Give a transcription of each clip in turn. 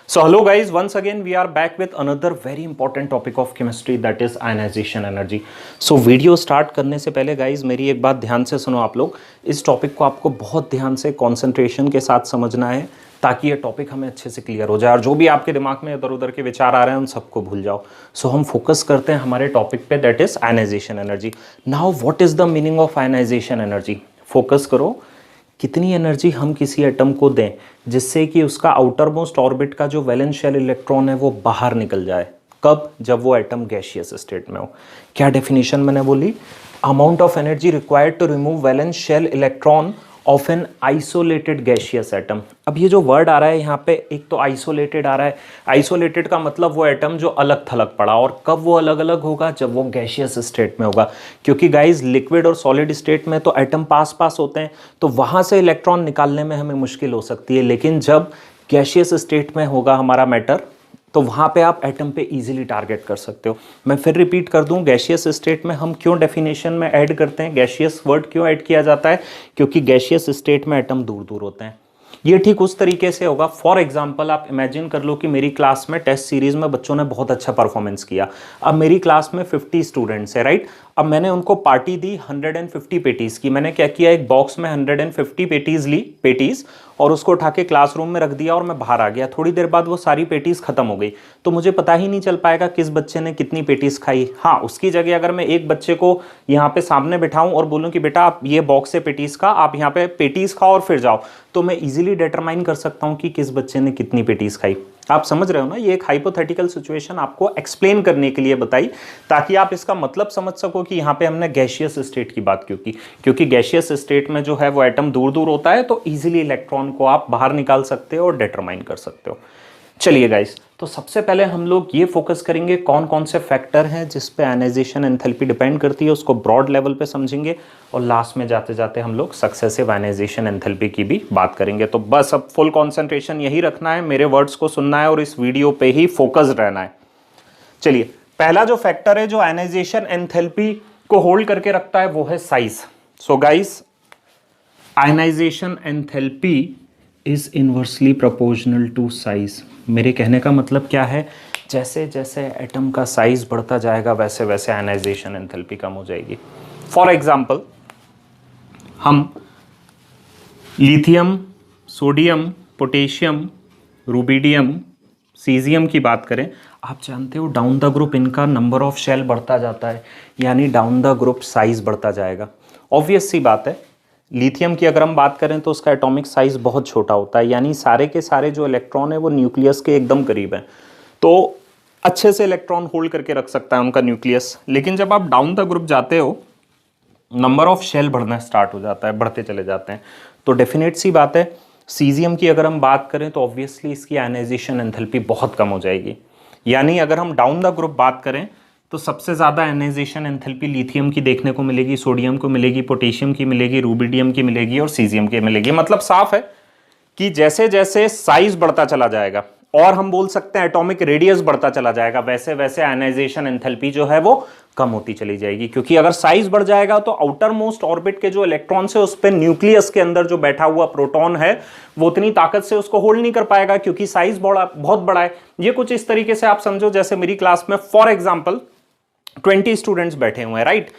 So hello guys, once again we are back with another very important topic of chemistry, that is ionization energy. So video start करने से पहले guys मेरी एक बात ध्यान से सुनो आप लोग। इस टॉपिक को आपको बहुत ध्यान से कंसंट्रेशन के साथ समझना है ताकि ये टॉपिक हमें अच्छे से क्लियर हो जाए और जो भी आपके दिमाग में इधर उधर के विचार आ रहे हैं उन सबको भूल जाओ। सो हम फोकस करते हैं हमारे टॉपिक पे, that is ionization energy. Now what is the meaning of ionization energy? Focus करो, कितनी एनर्जी हम किसी एटम को दें जिससे कि उसका आउटर मोस्ट ऑर्बिट का जो वैलेंस शेल इलेक्ट्रॉन है वो बाहर निकल जाए। कब? जब वो एटम गैसियस स्टेट में हो। क्या डेफिनेशन मैंने बोली? Amount of energy required to remove valence shell electron of an isolated gaseous atom. अब ये जो वर्ड आ रहा है यहाँ पे, एक तो आइसोलेटेड आ रहा है। आइसोलेटेड का मतलब वो एटम जो अलग थलग पड़ा, और कब वो अलग अलग होगा? जब वो गैसियस स्टेट में होगा। क्योंकि गाइज लिक्विड और सॉलिड स्टेट में तो एटम पास पास होते हैं, तो वहाँ से इलेक्ट्रॉन निकालने में हमें मुश्किल हो सकती है, लेकिन जब गैसियस स्टेट में होगा हमारा मैटर तो वहाँ पे आप एटम पे इजीली टारगेट कर सकते हो। मैं फिर रिपीट कर दूं, गैसियस स्टेट में हम क्यों डेफिनेशन में ऐड करते हैं, गैसियस वर्ड क्यों ऐड किया जाता है? क्योंकि गैसियस स्टेट में एटम दूर दूर होते हैं। ये ठीक उस तरीके से होगा, फॉर एग्जाम्पल आप इमेजिन कर लो कि मेरी क्लास में टेस्ट सीरीज में बच्चों ने बहुत अच्छा परफॉर्मेंस किया। अब मेरी क्लास में 50 स्टूडेंट्स है, राइट? अब मैंने उनको पार्टी दी 150 पेटीज की। मैंने क्या किया, एक बॉक्स में 150 पेटीज ली, पेटीज, और उसको उठा के क्लासरूम में रख दिया और मैं बाहर आ गया। थोड़ी देर बाद वो सारी पेटीज खत्म हो गई, तो मुझे पता ही नहीं चल पाएगा किस बच्चे ने कितनी पेटीज खाई। हाँ, उसकी जगह अगर मैं एक बच्चे को यहाँ पे सामने बिठाऊं और बोलूं कि बेटा आप ये बॉक्स से पेटीज का, आप यहाँ पे पेटीज खाओ और फिर जाओ, तो मैं इजीली डिटरमाइन कर सकता हूँ कि किस बच्चे ने कितनी पेटीज खाई। आप समझ रहे हो ना? ये एक हाइपोथेटिकल सिचुएशन आपको एक्सप्लेन करने के लिए बताई, ताकि आप इसका मतलब समझ सको कि यहाँ पे हमने गैसियस स्टेट की बात क्यों की। क्योंकि गैसियस स्टेट में जो है वो एटम दूर दूर होता है, तो इजीली इलेक्ट्रॉन को आप बाहर निकाल सकते हो और डिटरमाइन कर सकते हो। चलिए गाइस, तो सबसे पहले हम लोग ये फोकस करेंगे कौन कौन से फैक्टर हैं जिस पे आयनाइजेशन एंथैल्पी डिपेंड करती है, उसको ब्रॉड लेवल पे समझेंगे, और लास्ट में जाते जाते हम लोग सक्सेसिव आयनाइजेशन एंथैल्पी की भी बात करेंगे। तो बस अब फुल कंसंट्रेशन यही रखना है, मेरे वर्ड्स को सुनना है और इस वीडियो पे ही फोकस रहना है। चलिए, पहला जो फैक्टर है जो आयनाइजेशन एंथैल्पी को होल्ड करके रखता है वो है size. So guys, ionization enthalpy is inversely proportional to size. मेरे कहने का मतलब क्या है? जैसे जैसे एटम का साइज बढ़ता जाएगा वैसे वैसे आयनाइजेशन एंथैल्पी कम हो जाएगी। फॉर एग्जांपल, हम lithium, sodium, potassium, rubidium, caesium की बात करें, आप जानते हो डाउन द ग्रुप इनका नंबर ऑफ शेल बढ़ता जाता है, यानी डाउन द ग्रुप साइज बढ़ता जाएगा। ऑब्वियस सी बात है, लिथियम की अगर हम बात करें तो उसका एटॉमिक साइज बहुत छोटा होता है, यानी सारे के सारे जो इलेक्ट्रॉन है वो न्यूक्लियस के एकदम करीब हैं, तो अच्छे से इलेक्ट्रॉन होल्ड करके रख सकता है उनका न्यूक्लियस। लेकिन जब आप डाउन द ग्रुप जाते हो, नंबर ऑफ शेल बढ़ना स्टार्ट हो जाता है, बढ़ते चले जाते हैं। तो डेफिनेट सी बात है, सीजियम की अगर हम बात करें तो ऑब्वियसली इसकी आयनाइजेशन एंथैल्पी बहुत कम हो जाएगी। यानी अगर हम डाउन द ग्रुप बात करें तो सबसे ज़्यादा आयनाइजेशन एंथैल्पी लिथियम की देखने को मिलेगी, सोडियम को मिलेगी, पोटेशियम की मिलेगी, रुबिडियम की मिलेगी और सीजियम की मिलेगी। मतलब साफ है कि जैसे जैसे साइज बढ़ता चला जाएगा और हम बोल सकते हैं एटॉमिक रेडियस बढ़ता चला जाएगा, वैसे वैसे आयनाइजेशन एंथैल्पी जो है वो कम होती चली जाएगी। क्योंकि अगर साइज बढ़ जाएगा तो आउटर मोस्ट ऑर्बिट के जो इलेक्ट्रॉन्स है उस पर न्यूक्लियस के अंदर जो बैठा हुआ प्रोटॉन है वो उतनी ताकत से उसको होल्ड नहीं कर पाएगा, क्योंकि साइज बहुत बड़ा है। ये कुछ इस तरीके से आप समझो, जैसे मेरी क्लास में फॉर एग्जाम्पल 20 स्टूडेंट्स बैठे हुए हैं, राइट?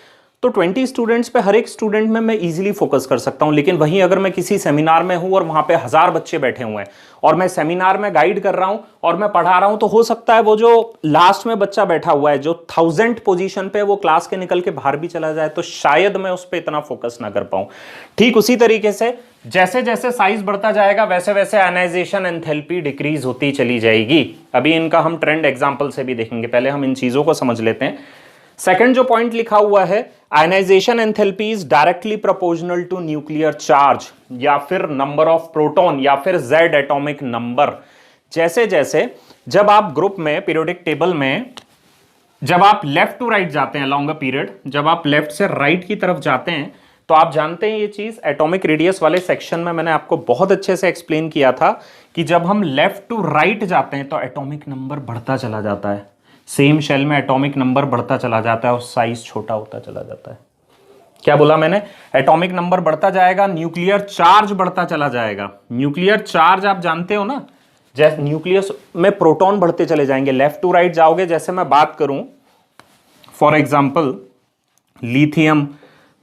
तो 20 स्टूडेंट्स पे हर एक स्टूडेंट में मैं इजीली फोकस कर सकता हूं। लेकिन वहीं अगर मैं किसी सेमिनार में हूं और वहां पे 1000 बच्चे बैठे हुए हैं और मैं सेमिनार में गाइड कर रहा हूं और मैं पढ़ा रहा हूं, तो हो सकता है वो जो लास्ट में बच्चा बैठा हुआ है जो 1000 पोजीशन पे, वो क्लास के निकल के बाहर भी चला जाए, तो शायद मैं उस पर इतना फोकस ना कर पाऊं। ठीक उसी तरीके से जैसे जैसे साइज बढ़ता जाएगा वैसे वैसे आयनाइजेशन एंथैल्पी डिक्रीज होती चली जाएगी। अभी इनका हम ट्रेंड एग्जाम्पल से भी देखेंगे, पहले हम इन चीजों को समझ लेते हैं। सेकंड जो पॉइंट लिखा हुआ है, ionization enthalpy is directly proportional to nuclear charge, या फिर नंबर ऑफ प्रोटॉन, या फिर जेड एटॉमिक नंबर। जैसे जैसे जब आप ग्रुप में, पीरियोडिक टेबल में, जब आप लेफ्ट टू राइट जाते हैं अलोंग अ पीरियड, जब आप लेफ्ट से राइट की तरफ जाते हैं, तो आप जानते हैं ये चीज एटॉमिक रेडियस वाले सेक्शन में मैंने आपको बहुत अच्छे से एक्सप्लेन किया था कि जब हम लेफ्ट टू राइट जाते हैं तो एटॉमिक नंबर बढ़ता चला जाता है। सेम शेल में एटॉमिक नंबर बढ़ता चला जाता है और साइज छोटा होता चला जाता है। क्या बोला मैंने? एटॉमिक नंबर बढ़ता जाएगा, न्यूक्लियर चार्ज बढ़ता चला जाएगा। न्यूक्लियर चार्ज आप जानते हो ना, जैसे न्यूक्लियस में प्रोटॉन बढ़ते चले जाएंगे, लेफ्ट टू राइट जाओगे। जैसे मैं बात करूं for example lithium,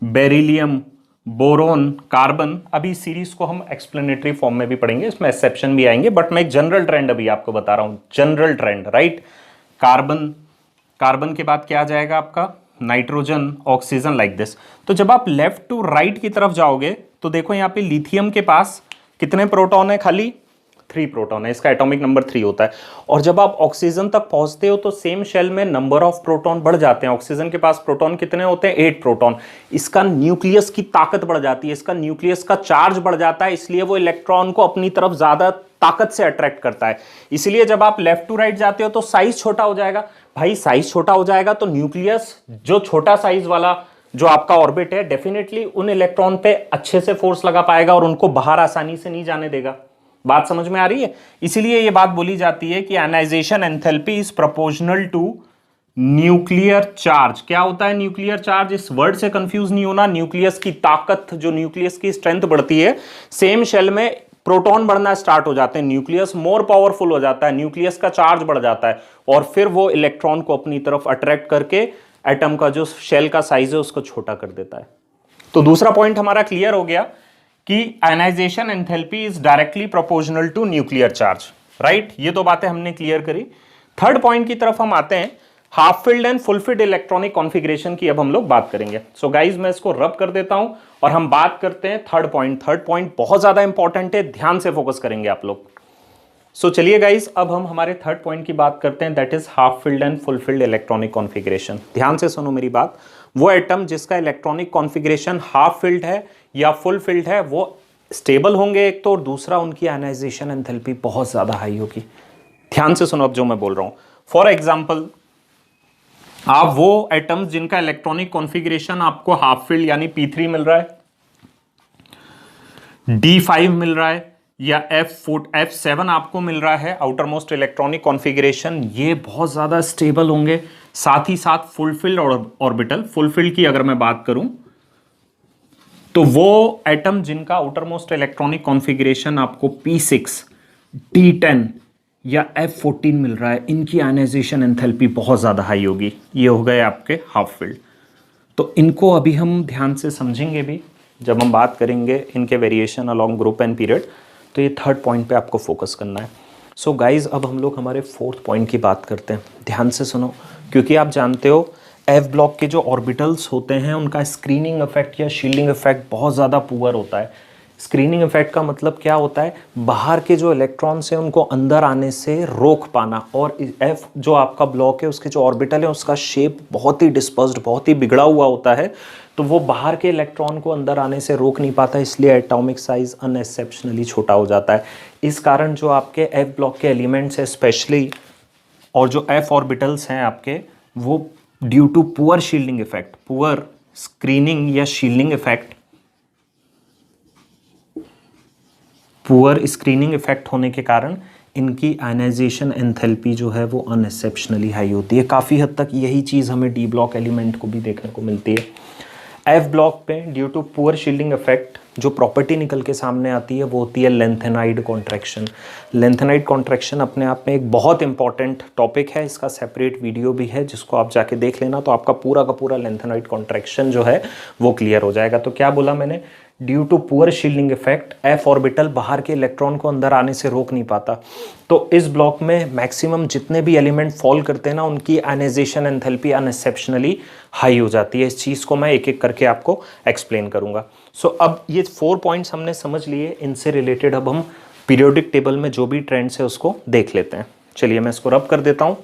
beryllium, boron, carbon, अभी सीरीज को हम एक्सप्लेनेटरी फॉर्म में भी पढ़ेंगे, इसमें एक्सेप्शन भी आएंगे, बट मैं एक जनरल ट्रेंड अभी आपको बता रहा हूं, general trend, right. Carbon, carbon के बाद क्या आ जाएगा आपका नाइट्रोजन, ऑक्सीजन, लाइक दिस। तो जब आप लेफ्ट टू राइट की तरफ जाओगे तो देखो यहाँ पे लिथियम के पास कितने प्रोटॉन है, खाली 3 प्रोटॉन है, इसका एटॉमिक नंबर 3 होता है। और जब आप ऑक्सीजन तक पहुंचते हो तो सेम शेल में नंबर ऑफ प्रोटॉन बढ़ जाते हैं। ऑक्सीजन के पास प्रोटॉन कितने होते हैं, 8 प्रोटॉन। इसका न्यूक्लियस की ताकत बढ़ जाती है, इसका न्यूक्लियस का चार्ज बढ़ जाता है, इसलिए वो इलेक्ट्रॉन को अपनी तरफ ज्यादा ताकत से अट्रैक्ट करता है। इसलिए जब आप लेफ्ट टू राइट जाते हो तो साइज छोटा हो जाएगा। भाई साइज छोटा हो जाएगा तो न्यूक्लियस, जो छोटा साइज वाला जो आपका ऑर्बिट है, डेफिनेटली उन इलेक्ट्रॉन पे अच्छे से फोर्स लगा पाएगा और उनको बाहर आसानी से नहीं जाने देगा। बात समझ में आ रही है? इसीलिए ये बात बोली जाती है कि ionization enthalpy is proportional to nuclear charge. क्या होता है न्यूक्लियर चार्ज? इस वर्ड से कंफ्यूज नहीं होना। न्यूक्लियस की ताकत, जो न्यूक्लियस की स्ट्रेंथ बढ़ती है, सेम शेल में प्रोटॉन बढ़ना स्टार्ट हो जाते हैं, न्यूक्लियस मोर पावरफुल हो जाता है, न्यूक्लियस का चार्ज बढ़ जाता है और फिर वो इलेक्ट्रॉन को अपनी तरफ अट्रैक्ट करके एटम का जो शेल का साइज है उसको छोटा कर देता है। तो दूसरा पॉइंट हमारा क्लियर हो गया कि ionization enthalpy is directly proportional to nuclear charge, right. ये दो बातें हमने क्लियर करी। थर्ड पॉइंट की तरफ हम आते हैं, half filled and full field electronic configuration की अब हम लोग बात करेंगे। सो गाइज मैं इसको रब कर देता हूं और हम बात करते हैं थर्ड पॉइंट। थर्ड पॉइंट बहुत ज्यादा इंपॉर्टेंट है, ध्यान से फोकस करेंगे आप लोग। सो चलिए गाइज अब हम हमारे थर्ड पॉइंट की बात करते हैं, that is half filled and full field electronic configuration. ध्यान से सुनो मेरी बात। वो एटम जिसका इलेक्ट्रॉनिक कॉन्फ़िगरेशन हाफ फिल्ड है या फुल फिल्ड है वो स्टेबल होंगे एक तो, और दूसरा उनकी आयनाइजेशन एंथैल्पी बहुत ज्यादा हाई होगी। ध्यान से सुनो अब जो मैं बोल रहा हूं। फॉर एग्जाम्पल आप वो एटम्स जिनका इलेक्ट्रॉनिक कॉन्फ़िगरेशन आपको हाफ फील्ड यानी P3 मिल रहा है, D5 मिल रहा है या F7 आपको मिल रहा है आउटर मोस्ट इलेक्ट्रॉनिक कॉन्फ़िगरेशन, ये बहुत ज्यादा स्टेबल होंगे। साथ ही साथ फुलफिल्ड ऑर्बिटल, फुलफिल्ड की अगर मैं बात करूं तो वो एटम जिनका आउटर मोस्ट इलेक्ट्रॉनिक कॉन्फ़िगरेशन आपको P6, D10 या F14 मिल रहा है, इनकी आयनाइजेशन एंथैल्पी बहुत ज़्यादा हाई होगी। ये हो गए आपके हाफ फील्ड। तो इनको अभी हम ध्यान से समझेंगे भी जब हम बात करेंगे इनके variation along group and period. तो ये थर्ड पॉइंट पे आपको फोकस करना है। सो गाइज अब हम लोग हमारे फोर्थ पॉइंट की बात करते हैं। ध्यान से सुनो, क्योंकि आप जानते हो एफ ब्लॉक के जो ऑर्बिटल्स होते हैं उनका स्क्रीनिंग इफेक्ट या शील्डिंग इफेक्ट बहुत ज़्यादा पुअर होता है। स्क्रीनिंग इफेक्ट का मतलब क्या होता है, बाहर के जो इलेक्ट्रॉन्स हैं उनको अंदर आने से रोक पाना। और एफ जो आपका ब्लॉक है उसके जो ऑर्बिटल है उसका शेप बहुत ही डिस्पर्स्ड, बहुत ही बिगड़ा हुआ होता है, तो वो बाहर के इलेक्ट्रॉन को अंदर आने से रोक नहीं पाता, इसलिए एटॉमिक साइज अनएक्सेप्शनली छोटा हो जाता है। इस कारण जो आपके एफ ब्लॉक के एलिमेंट्स है स्पेशली, और जो एफ ऑर्बिटल्स हैं आपके, वो due to poor shielding effect, poor screening या shielding effect, poor screening effect होने के कारण इनकी आयनाइजेशन एंथैल्पी जो है वो अनएक्सेप्शनली हाई होती है। काफ़ी हद तक यही चीज़ हमें डी ब्लॉक एलिमेंट को भी देखने को मिलती है। एफ ब्लॉक पे due to poor shielding effect जो प्रॉपर्टी निकल के सामने आती है वो होती है लेंथेनाइड कॉन्ट्रैक्शन। लेंथेनाइड कॉन्ट्रैक्शन अपने आप में एक बहुत इंपॉर्टेंट टॉपिक है, इसका सेपरेट वीडियो भी है जिसको आप जाके देख लेना, तो आपका पूरा का पूरा लेंथेनाइड कॉन्ट्रैक्शन जो है वो क्लियर हो जाएगा। तो क्या बोला मैंने, due to poor shielding effect F orbital बाहर के इलेक्ट्रॉन को अंदर आने से रोक नहीं पाता। तो इस ब्लॉक में मैक्सिमम जितने भी एलिमेंट फॉल करते हैं ना उनकी आयनाइजेशन एंथैल्पी अनएक्सेप्शनली हाई हो जाती है। इस चीज़ को मैं एक एक करके आपको एक्सप्लेन करूंगा। सो अब ये 4 पॉइंट्स हमने समझ लिए, इनसे रिलेटेड अब हम पीरियोडिक टेबल में जो भी ट्रेंड्स है उसको देख लेते हैं। चलिए मैं इसको रब कर देता हूँ।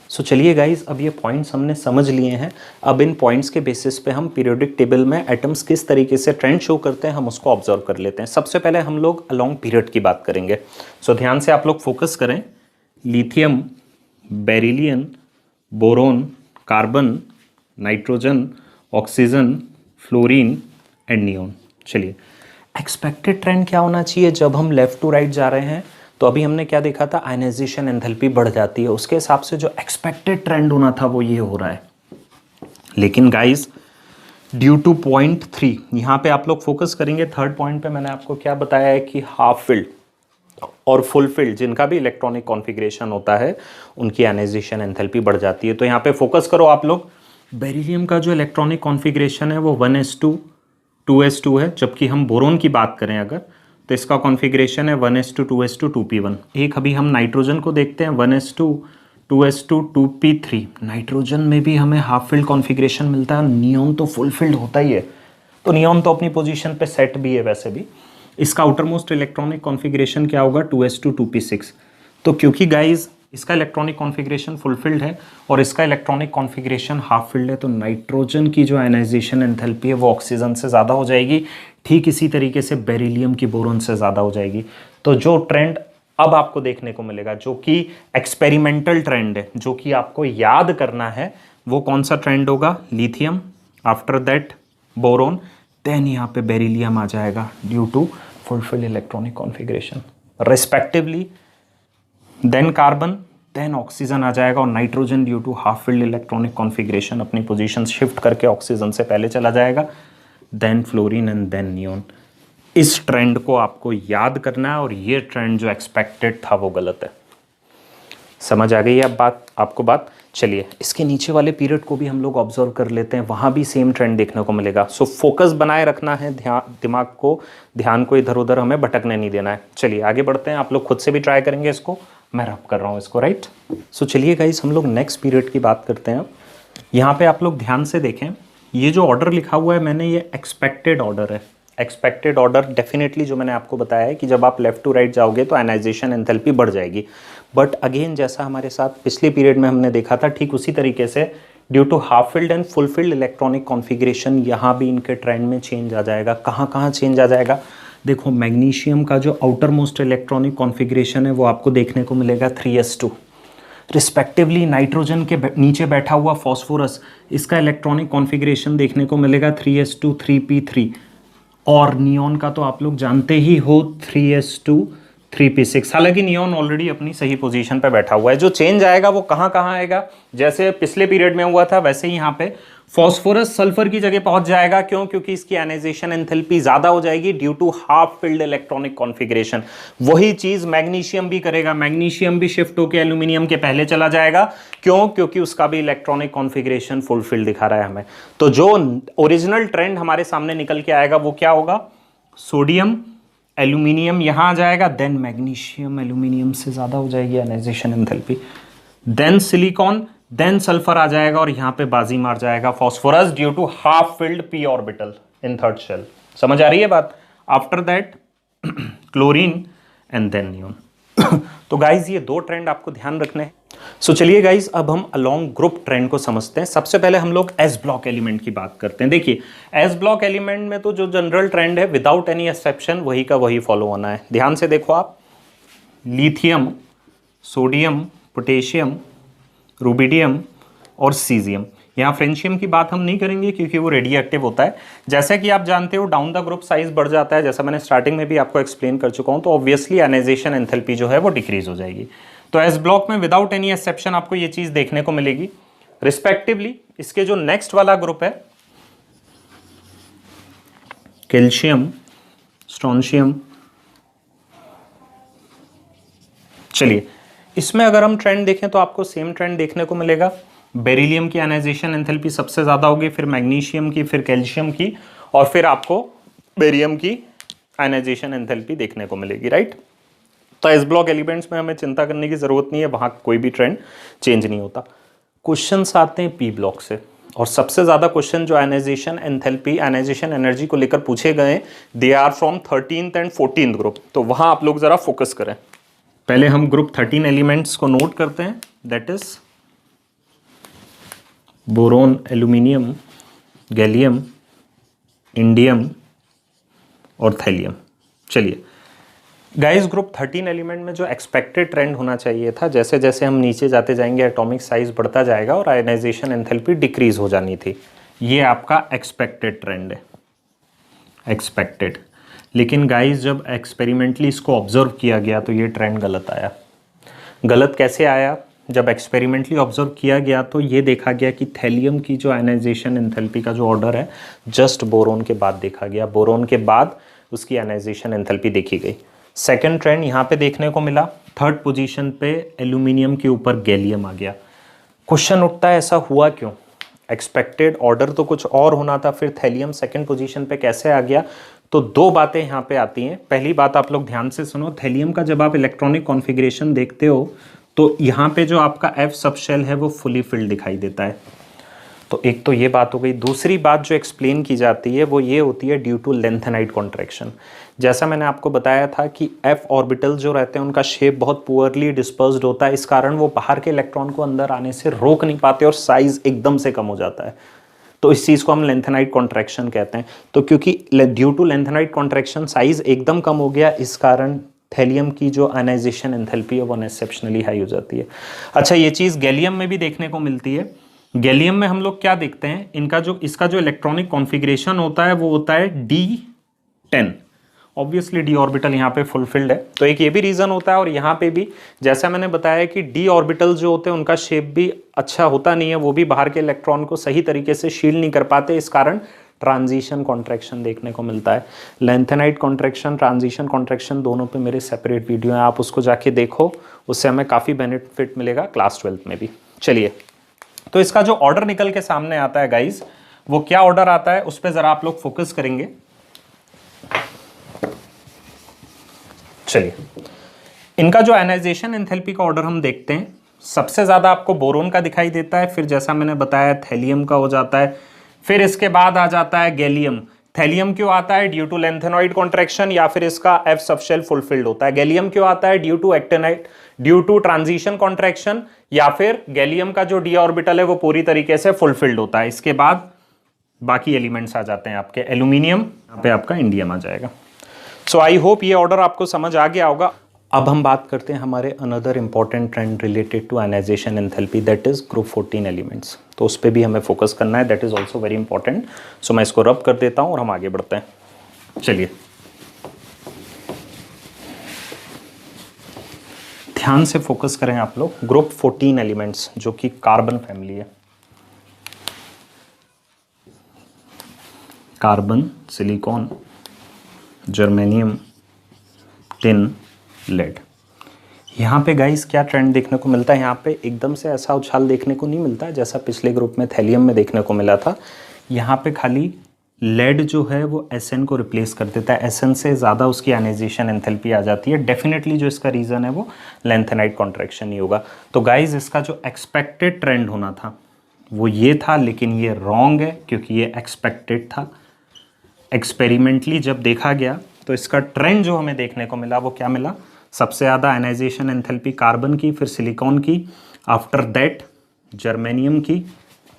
सो चलिए गाइज अब ये पॉइंट्स हमने समझ लिए हैं। अब इन पॉइंट्स के बेसिस पे हम पीरियोडिक टेबल में एटम्स किस तरीके से ट्रेंड शो करते हैं हम उसको ऑब्जर्व कर लेते हैं। सबसे पहले हम लोग अलॉन्ग पीरियड की बात करेंगे। सो ध्यान से आप लोग फोकस करें। Lithium, beryllium, boron, carbon, nitrogen, oxygen, fluorine and neon. चलिए एक्सपेक्टेड ट्रेंड क्या होना चाहिए जब हम लेफ्ट टू राइट जा रहे हैं, तो अभी हमने क्या देखा था, आयनाइजेशन एंथैल्पी बढ़ जाती है, उसके हिसाब से जो एक्सपेक्टेड ट्रेंड होना था वो ये हो रहा है। लेकिन गाइस ड्यू टू पॉइंट 3 यहाँ पे आप लोग फोकस करेंगे। थर्ड पॉइंट पे मैंने आपको क्या बताया है कि हाफ फिल्ड, और फुलफिल्ड जिनका भी इलेक्ट्रॉनिक कॉन्फ़िगरेशन होता है उनकी आयनाइजेशन एंथैल्पी बढ़ जाती है। तो यहाँ पे फोकस करो आप लोग, बेरिलियम का जो इलेक्ट्रॉनिक कॉन्फ़िगरेशन है वो 1s2 2s2 है, जबकि हम बोरोन की बात करें अगर तो इसका कॉन्फ़िगरेशन है 1s2 2s2 2p1। एक अभी हम नाइट्रोजन को देखते हैं 1s2 2s2 2p3। नाइट्रोजन में भी हमें हाफ फिल्ड कॉन्फ़िगरेशन मिलता है, नियॉन तो फुल फिल्ड होता ही है, तो नियॉन तो अपनी पोजीशन पे सेट भी है वैसे भी। इसका आउटर मोस्ट इलेक्ट्रॉनिक कॉन्फ़िगरेशन क्या होगा 2s2 2p6। तो क्योंकि गाइज इसका इलेक्ट्रॉनिक कॉन्फ़िगरेशन फुलफिल्ड है और इसका इलेक्ट्रॉनिक कॉन्फ़िगरेशन हाफ फिल्ड है, तो नाइट्रोजन की जो आयनाइजेशन एंथैल्पी है वो ऑक्सीजन से ज़्यादा हो जाएगी। ठीक इसी तरीके से बेरिलियम की बोरोन से ज़्यादा हो जाएगी। तो जो ट्रेंड अब आपको देखने को मिलेगा, जो कि एक्सपेरिमेंटल ट्रेंड है, जो कि आपको याद करना है, वो कौन सा ट्रेंड होगा, lithium, after that boron, then यहाँ पे बेरिलियम आ जाएगा due to fulfilled electronic configuration respectively, then carbon, then oxygen आ जाएगा, और nitrogen due to half filled electronic configuration अपनी पोजीशन शिफ्ट करके ऑक्सीजन से पहले चला जाएगा, then fluorine and then neon. इस ट्रेंड को आपको याद करना है, और ये ट्रेंड जो एक्सपेक्टेड था वो गलत है। समझ आ गई है अब बात आपको बात? चलिए इसके नीचे वाले पीरियड को भी हम लोग ऑब्जर्व कर लेते हैं, वहाँ भी सेम ट्रेंड देखने को मिलेगा। सो फोकस बनाए रखना है, दिमाग को, ध्यान को इधर उधर हमें भटकने नहीं देना है। चलिए आगे बढ़ते हैं, आप लोग खुद से भी ट्राई करेंगे इसको, मैं रब कर रहा हूँ इसको, राइट। सो चलिए गाइस हम लोग नेक्स्ट पीरियड की बात करते हैं। अब यहाँ पे आप लोग ध्यान से देखें, ये जो ऑर्डर लिखा हुआ है मैंने, ये एक्सपेक्टेड ऑर्डर है। एक्सपेक्टेड ऑर्डर डेफिनेटली जो मैंने आपको बताया है कि जब आप लेफ्ट टू राइट जाओगे तो आयनाइजेशन एंथैल्पी बढ़ जाएगी। बट अगेन जैसा हमारे साथ पिछले पीरियड में हमने देखा था, ठीक उसी तरीके से due to half filled and full filled electronic configuration यहाँ भी इनके ट्रेंड में चेंज आ जाएगा। कहाँ कहाँ चेंज आ जाएगा? देखो मैग्नीशियम का जो आउटर मोस्ट इलेक्ट्रॉनिक कॉन्फ़िगरेशन है वो आपको देखने को मिलेगा 3s2। रिस्पेक्टिवली नाइट्रोजन के नीचे बैठा हुआ फॉस्फोरस, इसका इलेक्ट्रॉनिक कॉन्फ़िगरेशन देखने को मिलेगा 3s2 3p3। और नियॉन का तो आप लोग जानते ही हो 3s2 3p6। हालांकि नियॉन ऑलरेडी अपनी सही पोजीशन पे बैठा हुआ है। जो चेंज आएगा वो कहाँ कहाँ आएगा, जैसे पिछले पीरियड में हुआ था वैसे ही यहाँ पे फॉस्फोरस सल्फर की जगह पहुंच जाएगा। क्यों? क्योंकि इसकी आयनाइजेशन एंथैल्पी ज्यादा हो जाएगी due to half filled electronic configuration. वही चीज मैग्नीशियम भी करेगा, मैग्नीशियम भी शिफ्ट होकर एल्यूमिनियम के पहले चला जाएगा। क्यों? क्योंकि उसका भी इलेक्ट्रॉनिक कॉन्फ़िगरेशन फुलफिल्ड दिखा रहा है हमें। तो जो ओरिजिनल ट्रेंड हमारे सामने निकल के आएगा वो क्या होगा, सोडियम एल्यूमिनियम यहाँ आ जाएगा, देन मैग्नीशियम एल्यूमिनियम से ज़्यादा हो जाएगी ionization enthalpy, then silicon, then sulphur आ जाएगा, और यहाँ पे बाजी मार जाएगा phosphorus due to half filled P orbital in third shell. समझ आ रही है बात? After that chlorine and then neon. तो गाइज ये दो ट्रेंड आपको ध्यान रखने हैं। सो चलिए गाइज अब हम अलोंग ग्रुप ट्रेंड को समझते हैं। सबसे पहले हम लोग एस ब्लॉक एलिमेंट की बात करते हैं। देखिए एस ब्लॉक एलिमेंट में तो जो जनरल ट्रेंड है विदाउट एनी एक्सेप्शन वही का वही फॉलो होना है। ध्यान से देखो आप, लिथियम, सोडियम, पोटेशियम, रुबिडियम और सीजियम। यहाँ फ्रेंशियम की बात हम नहीं करेंगे क्योंकि वो रेडियो एक्टिव होता है। जैसा कि आप जानते हो डाउन द ग्रुप साइज बढ़ जाता है, जैसा मैंने स्टार्टिंग में भी आपको एक्सप्लेन कर चुका हूँ, तो ऑब्वियसली आयनाइजेशन एंथैल्पी जो है वो डिक्रीज हो जाएगी। तो एस ब्लॉक में विदाउट एनी एक्सेप्शन आपको ये चीज देखने को मिलेगी। रिस्पेक्टिवली इसके जो नेक्स्ट वाला ग्रुप है कैल्शियम, स्ट्रोंशियम, चलिए इसमें अगर हम ट्रेंड देखें तो आपको सेम ट्रेंड देखने को मिलेगा। बेरिलियम की आयनाइजेशन एंथैल्पी सबसे ज़्यादा होगी, फिर मैग्नीशियम की, फिर कैल्शियम की, और फिर आपको बेरियम की आयनाइजेशन एंथैल्पी देखने को मिलेगी, राइट। तो एस ब्लॉक एलिमेंट्स में हमें चिंता करने की ज़रूरत नहीं है, वहाँ कोई भी ट्रेंड चेंज नहीं होता। क्वेश्चंस आते हैं पी ब्लॉक से, और सबसे ज़्यादा क्वेश्चन जो आयनाइजेशन एंथैल्पी, आयनाइजेशन एनर्जी को लेकर पूछे गए they are from 13th and 14th group. तो वहाँ आप लोग ज़रा फोकस करें। पहले हम ग्रुप 13 एलिमेंट्स को नोट करते हैं, that is boron, aluminium, gallium, indium और थैलियम। चलिए गाइस ग्रुप 13 एलिमेंट में जो एक्सपेक्टेड ट्रेंड होना चाहिए था, जैसे जैसे हम नीचे जाते जाएंगे एटॉमिक साइज बढ़ता जाएगा और आयनाइजेशन एंथैल्पी डिक्रीज हो जानी थी, ये आपका एक्सपेक्टेड ट्रेंड है, एक्सपेक्टेड। लेकिन गाइस जब एक्सपेरिमेंटली इसको ऑब्जर्व किया गया तो ये ट्रेंड गलत आया। गलत कैसे आया? जब एक्सपेरिमेंटली ऑब्जर्व किया गया तो ये देखा गया कि थैलियम की जो आयनाइजेशन एंथैल्पी का जो ऑर्डर है जस्ट बोरोन के बाद देखा गया, बोरोन के बाद उसकी आयनाइजेशन एंथैल्पी देखी गई। सेकंड ट्रेंड यहाँ पे देखने को मिला, थर्ड पोजीशन पे एल्यूमिनियम के ऊपर गैलियम आ गया। क्वेश्चन उठता है ऐसा हुआ क्यों? एक्सपेक्टेड ऑर्डर तो कुछ और होना था, फिर थैलियम सेकंड पोजीशन पे कैसे आ गया? तो दो बातें यहाँ पे आती हैं। पहली बात आप लोग ध्यान से सुनो, थैलियम का जब आप इलेक्ट्रॉनिक कॉन्फ़िगरेशन देखते हो तो यहाँ पे जो आपका एफ सब शेल है वो फुली फिल्ड दिखाई देता है। तो एक तो ये बात हो गई। दूसरी बात जो एक्सप्लेन की जाती है वो ये होती है ड्यू टू लेंथेनाइट कॉन्ट्रैक्शन। जैसा मैंने आपको बताया था कि एफ ऑर्बिटल जो रहते हैं उनका शेप बहुत पुअरली डिस्पर्स्ड होता है, इस कारण वो बाहर के इलेक्ट्रॉन को अंदर आने से रोक नहीं पाते और साइज एकदम से कम हो जाता है। तो इस चीज़ को हम लेंथेनाइट कॉन्ट्रैक्शन कहते हैं। तो क्योंकि due to lanthanide contraction size एकदम कम हो गया, इस कारण थैलियम की जो आयनाइजेशन एंथैल्पी है वो अनएक्सेप्शनली हाई हो जाती है। अच्छा, ये चीज़ गैलियम में भी देखने को मिलती है। गैलियम में हम लोग क्या देखते हैं, इसका जो इलेक्ट्रॉनिक कॉन्फ़िगरेशन होता है वो होता है D10। ऑब्वियसली डी ऑर्बिटल यहाँ पे फुलफिल्ड है, तो एक ये भी रीज़न होता है। और यहाँ पे भी जैसा मैंने बताया कि डी ऑर्बिटल जो होते हैं उनका शेप भी अच्छा होता नहीं है, वो भी बाहर के इलेक्ट्रॉन को सही तरीके से शील्ड नहीं कर पाते, इस कारण ट्रांजिशन कॉन्ट्रैक्शन देखने को मिलता है। लेंथेनाइट कॉन्ट्रैक्शन, ट्रांजिशन कॉन्ट्रैक्शन दोनों पे मेरे सेपरेट वीडियो हैं, आप उसको जाके देखो, उससे हमें काफ़ी बेनिफिट मिलेगा क्लास 12 में भी। चलिए, तो इसका जो ऑर्डर निकल के सामने आता है गाइज, वो क्या ऑर्डर आता है उस पर ज़रा आप लोग फोकस करेंगे। चलिए, इनका जो आयनाइजेशन एंथैल्पी का ऑर्डर हम देखते हैं, सबसे ज़्यादा आपको बोरोन का दिखाई देता है, फिर जैसा मैंने बताया थैलियम का हो जाता है, फिर इसके बाद आ जाता है गैलियम। थैलियम क्यों आता है? ड्यू टू लेंथेनॉइड कॉन्ट्रैक्शन या फिर इसका एफ सबशेल फुलफिल्ड होता है। गैलियम क्यों आता है? Due to actinide, due to transition contraction, या फिर गैलियम का जो डी ऑर्बिटल है वो पूरी तरीके से फुलफिल्ड होता है। इसके बाद बाकी एलिमेंट्स आ जाते हैं आपके। एल्यूमिनियम, यहाँ पे आपका इंडियम आ जाएगा। सो आई होप ये ऑर्डर आपको समझ आ गया होगा। अब हम बात करते हैं हमारे another important trend related to ionization enthalpy, that is group 14 elements. तो उस पर भी हमें फोकस करना है, that is also very important. So मैं इसको रब कर देता हूँ और हम आगे बढ़ते हैं। चलिए, ध्यान से फोकस करें आप लोग। ग्रुप 14 एलिमेंट्स जो कि कार्बन फैमिली है, carbon, silicon, germanium, tin, lead. यहाँ पे गाइस क्या ट्रेंड देखने को मिलता है? यहाँ पे एकदम से ऐसा उछाल देखने को नहीं मिलता है जैसा पिछले ग्रुप में थैलियम में देखने को मिला था। यहाँ पे खाली लेड जो है वो Sn को रिप्लेस कर देता है, Sn से ज़्यादा उसकी आयनाइजेशन एंथैल्पी आ जाती है। डेफिनेटली जो इसका रीज़न है वो लेंथेनाइट कॉन्ट्रैक्शन ही होगा। तो गाइज इसका जो एक्सपेक्टेड ट्रेंड होना था वो ये था, लेकिन ये रॉन्ग है क्योंकि ये एक्सपेक्टेड था। एक्सपेरिमेंटली जब देखा गया तो इसका ट्रेंड जो हमें देखने को मिला वो क्या मिला? सबसे ज़्यादा आयनाइजेशन एंथैल्पी कार्बन की, फिर सिलिकॉन की, आफ्टर दैट जर्मेनियम की,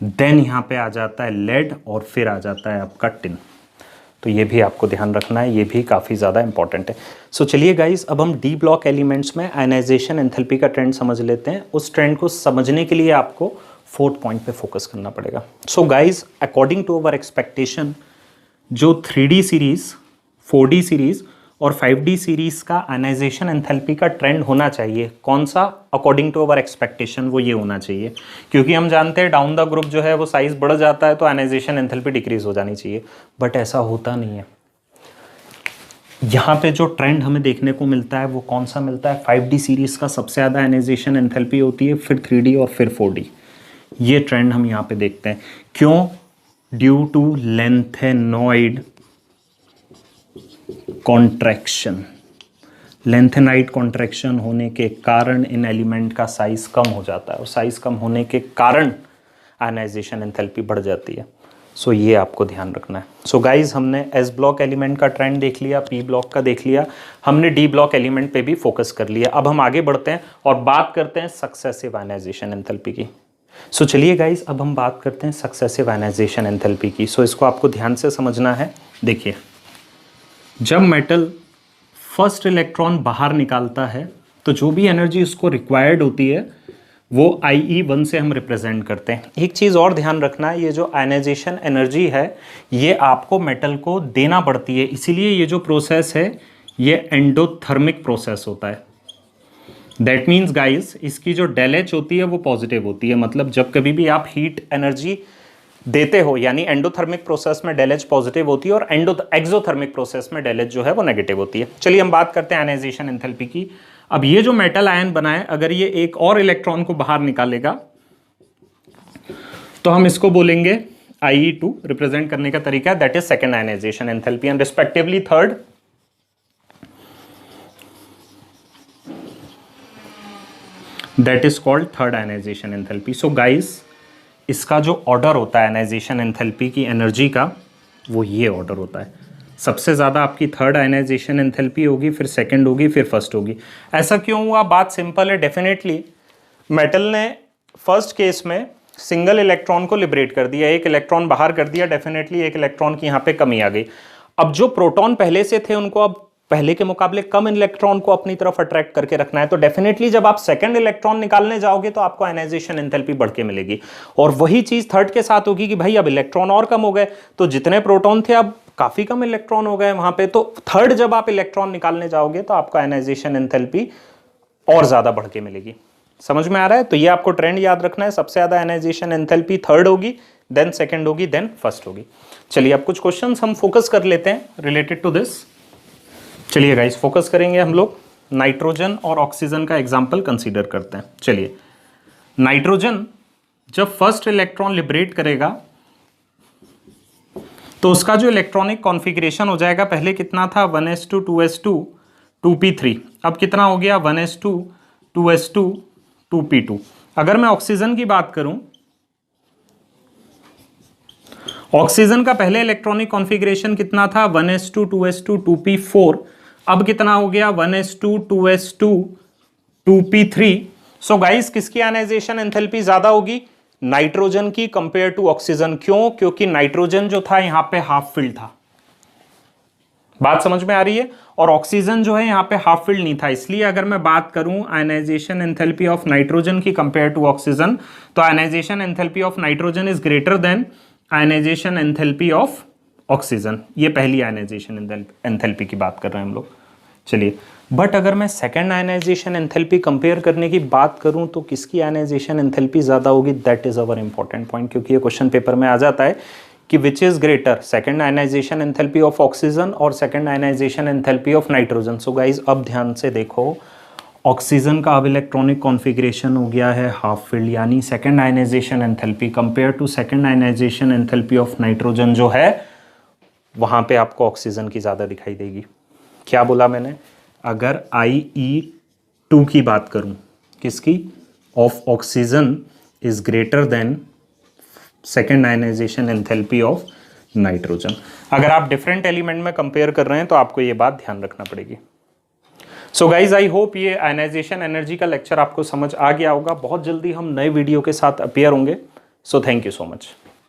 देन यहाँ पे आ जाता है लेड और फिर आ जाता है आपका टिन। तो ये भी आपको ध्यान रखना है, ये भी काफ़ी ज़्यादा इंपॉर्टेंट है। सो चलिए गाइस, अब हम डी ब्लॉक एलिमेंट्स में आयनाइजेशन एंथैल्पी का ट्रेंड समझ लेते हैं। उस ट्रेंड को समझने के लिए आपको फोर्थ पॉइंट पे फोकस करना पड़ेगा। So guys, according to our expectation, जो 3D सीरीज़, 4D सीरीज़ और 5D सीरीज़ का आयनाइजेशन एंथैल्पी का ट्रेंड होना चाहिए, कौन सा? अकॉर्डिंग टू अवर एक्सपेक्टेशन वो ये होना चाहिए, क्योंकि हम जानते हैं डाउन द ग्रुप जो है वो साइज़ बढ़ जाता है तो आयनाइजेशन एंथैल्पी डिक्रीज हो जानी चाहिए, बट ऐसा होता नहीं है। यहाँ पे जो ट्रेंड हमें देखने को मिलता है वो कौन सा मिलता है? 5D सीरीज़ का सबसे ज़्यादा आयनाइजेशन एंथैल्पी होती है, फिर 3D और फिर 4D। ये ट्रेंड हम यहाँ पे देखते हैं। क्यों? Due to lanthanoid contraction. Lanthanide contraction होने के कारण इन एलिमेंट का साइज कम हो जाता है और साइज कम होने के कारण आयनाइजेशन एंथैल्पी बढ़ जाती है। सो ये आपको ध्यान रखना है। सो गाइज, हमने एस ब्लॉक एलिमेंट का ट्रेंड देख लिया, पी ब्लॉक का देख लिया, हमने डी ब्लॉक एलिमेंट पे भी फोकस कर लिया। अब हम आगे बढ़ते हैं और बात करते हैं सक्सेसिव आयनाइजेशन एंथैल्पी की। सो चलिए गाइज, अब हम बात करते हैं सक्सेसिव आयनाइजेशन एंथैल्पी की। सो इसको आपको ध्यान से समझना है। देखिए, जब मेटल फर्स्ट इलेक्ट्रॉन बाहर निकालता है तो जो भी एनर्जी उसको रिक्वायर्ड होती है वो IE1 से हम रिप्रेजेंट करते हैं। एक चीज़ और ध्यान रखना है, ये जो आयनाइजेशन एनर्जी है ये आपको मेटल को देना पड़ती है, इसीलिए ये जो प्रोसेस है ये एंडोथर्मिक प्रोसेस होता है। दैट मीन्स गाइस, इसकी जो डेल एच होती है वो पॉजिटिव होती है। मतलब जब कभी भी आप हीट एनर्जी देते हो, यानी एंडोथर्मिक प्रोसेस में डेल एच पॉजिटिव होती है और एक्सोथर्मिक प्रोसेस में डेल एच जो है वो नेगेटिव होती है। चलिए हम बात करते हैं आयनाइजेशन एंथैल्पी की। अब ये जो मेटल आयन बना है, अगर ये एक और इलेक्ट्रॉन को बाहर निकालेगा तो हम इसको बोलेंगे IE2, रिप्रेजेंट करने का तरीका है that is second ionization enthalpy, and respectively third that is called third ionization enthalpy. So guys, इसका जो ऑर्डर होता है आयनाइजेशन एंथैल्पी की एनर्जी का, वो ये ऑर्डर होता है। सबसे ज़्यादा आपकी थर्ड आयनाइजेशन एंथैल्पी होगी, फिर सेकंड होगी, फिर फर्स्ट होगी। ऐसा क्यों हुआ? बात सिंपल है। डेफिनेटली मेटल ने फर्स्ट केस में सिंगल इलेक्ट्रॉन को लिबरेट कर दिया, एक इलेक्ट्रॉन बाहर कर दिया, डेफिनेटली एक इलेक्ट्रॉन की यहाँ पे कमी आ गई। अब जो प्रोटॉन पहले से थे उनको अब पहले के मुकाबले कम इलेक्ट्रॉन को अपनी तरफ अट्रैक्ट करके रखना है, तो डेफिनेटली जब आप सेकंड इलेक्ट्रॉन निकालने जाओगे तो आपको आयनाइजेशन एंथैल्पी बढ़ के मिलेगी। और वही चीज थर्ड के साथ होगी कि भाई अब इलेक्ट्रॉन और कम हो गए, तो जितने प्रोटॉन थे अब काफी कम इलेक्ट्रॉन हो गए वहां पे, तो थर्ड जब आप इलेक्ट्रॉन निकालने जाओगे तो आपको आयनाइजेशन एंथैल्पी और ज्यादा बढ़ के मिलेगी। समझ में आ रहा है? तो ये आपको ट्रेंड याद रखना है, सबसे ज्यादा आयनाइजेशन एंथैल्पी थर्ड होगी, देन सेकंड होगी, देन फर्स्ट होगी। चलिए अब कुछ क्वेश्चंस हम फोकस कर लेते हैं रिलेटेड टू दिस। चलिए गाइस, फोकस करेंगे हम लोग नाइट्रोजन और ऑक्सीजन का एग्जांपल कंसीडर करते हैं। चलिए, नाइट्रोजन जब फर्स्ट इलेक्ट्रॉन लिबरेट करेगा तो उसका जो इलेक्ट्रॉनिक कॉन्फ़िगरेशन हो जाएगा, पहले कितना था 1s2 2s2 2p3, अब कितना हो गया 1s2 2s2 2p2। अगर मैं ऑक्सीजन की बात करूं, ऑक्सीजन का पहले इलेक्ट्रॉनिक कॉन्फ़िगरेशन कितना था 1s2 2s2 2p4, अब कितना हो गया 1s2 2s2 2p3। So guys, किसकी आयनाइजेशन एंथैल्पी ज्यादा होगी? नाइट्रोजन की कंपेयर टू ऑक्सीजन। क्यों? क्योंकि नाइट्रोजन जो था यहां पे हाफ फिल्ड था। बात समझ में आ रही है? और ऑक्सीजन जो है यहां पे हाफ फिल्ड नहीं था, इसलिए अगर मैं बात करूं आयनाइजेशन एंथैल्पी ऑफ नाइट्रोजन की कंपेयर टू ऑक्सीजन, तो ionization enthalpy of nitrogen is greater than ionization enthalpy of oxygen. ये पहली आयनाइजेशन एंथैल्पी की बात कर रहे हैं हम लोग। चलिए, बट अगर मैं सेकंड आयनाइजेशन एंथैल्पी कंपेयर करने की बात करूं तो किसकी आयनाइजेशन एंथैल्पी ज्यादा होगी? That is our important point, क्योंकि ये क्वेश्चन पेपर में आ जाता है कि which is greater, second ionization enthalpy of oxygen और second ionization enthalpy of nitrogen. So guys, अब ध्यान से देखो, ऑक्सीजन का अब इलेक्ट्रॉनिक कॉन्फ़िगरेशन हो गया है हाफ फील्ड, यानी second ionization enthalpy compare to second ionization enthalpy of nitrogen जो है, वहां पे आपको ऑक्सीजन की ज़्यादा दिखाई देगी। क्या बोला मैंने? अगर IE2 की बात करूं, किसकी? Of oxygen is greater than second ionization enthalpy of nitrogen. अगर आप डिफरेंट एलिमेंट में कंपेयर कर रहे हैं तो आपको ये बात ध्यान रखना पड़ेगी। सो गाइज, आई होप ये आयनाइजेशन एनर्जी का लेक्चर आपको समझ आ गया होगा। बहुत जल्दी हम नए वीडियो के साथ अपीयर होंगे। So thank you so much.